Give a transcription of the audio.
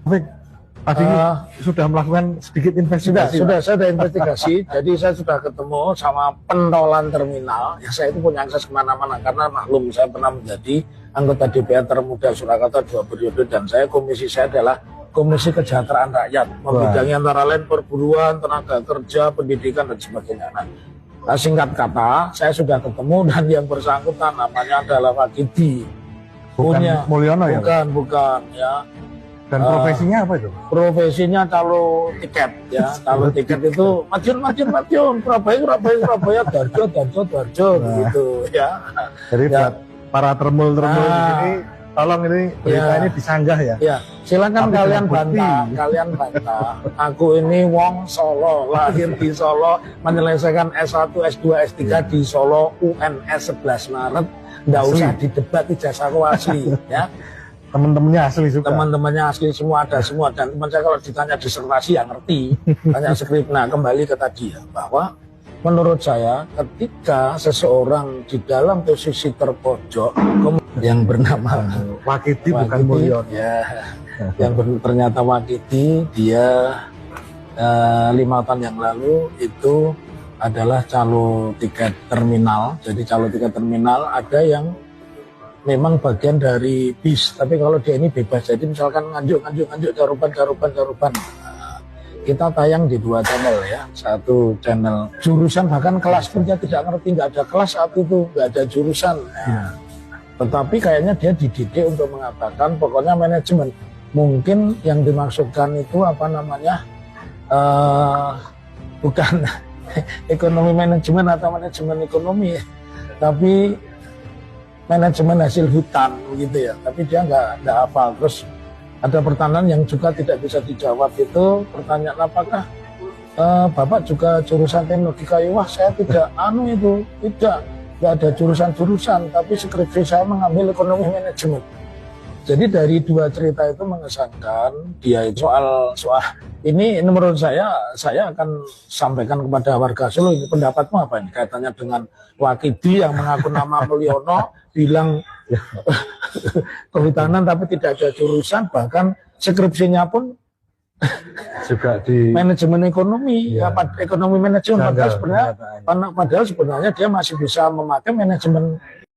Taufik, tadi sudah melakukan sedikit investigasi. Saya sudah investigasi. Jadi saya sudah ketemu sama pentolan terminal. Ya, saya itu punya akses kemana-mana karena maklum saya pernah menjadi anggota DPR termuda Surakarta 2 periode dan komisi saya adalah Komisi Kesejahteraan Rakyat, membidangi antara lain perburuan, tenaga kerja, pendidikan dan sebagainya. Nah, singkat kata, saya sudah ketemu dan yang bersangkutan namanya adalah Wakidi. Bukan Mulyono ya? Bukan ya. Dan profesinya apa itu? Profesinya calo tiket ya. Calo tiket itu Madiun, Surabaya, Darjo gitu ya. Jadi ya, buat para termul-termul di sini, tolong ini berita ini disanggah ya. Ya, silakan kalian bantah. Aku ini wong Solo, lahir di Solo, menyelesaikan S1, S2, S3 di Solo, UNS 11 Maret. Nggak usah didebat, ijazahku asli ya. Teman-temannya asli juga. Teman-temannya asli semua, ada semua. Dan teman saya kalau ditanya disertasi ya ngerti. Tanya skrip. Nah, kembali ke tadi ya, bahwa menurut saya ketika seseorang di dalam posisi terpojok yang bernama Wakidi bukan Mulyono ya, yang ternyata Wakidi dia 5 tahun yang lalu itu adalah calo tiket terminal. Jadi calo tiket terminal ada yang memang bagian dari bis, tapi kalau dia ini bebas. Jadi misalkan nganjuk carupan. Kita tayang di 2 channel ya, 1 channel jurusan bahkan kelas pun dia tidak ngerti, nggak ada kelas saat itu, nggak ada jurusan. Tetapi kayaknya dia dididik untuk mengatakan pokoknya manajemen. Mungkin yang dimaksudkan itu apa namanya bukan ekonomi manajemen atau manajemen ekonomi, tapi manajemen hasil hutan gitu ya. Tapi dia nggak hafal. Terus ada pertanyaan yang juga tidak bisa dijawab, itu pertanyaan apakah Bapak juga jurusan teknologi kayu? Wah, saya tidak nggak ada jurusan, tapi skripsi saya mengambil ekonomi manajemen. Jadi dari 2 cerita itu mengesankan dia soal ini menurut saya akan sampaikan kepada warga Solo. Ini pendapatmu apa ini kaitannya dengan Wakidi yang mengaku nama Mulyono, bilang kehutanan tapi tidak ada jurusan, bahkan skripsinya pun juga di manajemen ekonomi, ekonomi manajemen. Padahal sebenarnya dia masih bisa memakai manajemen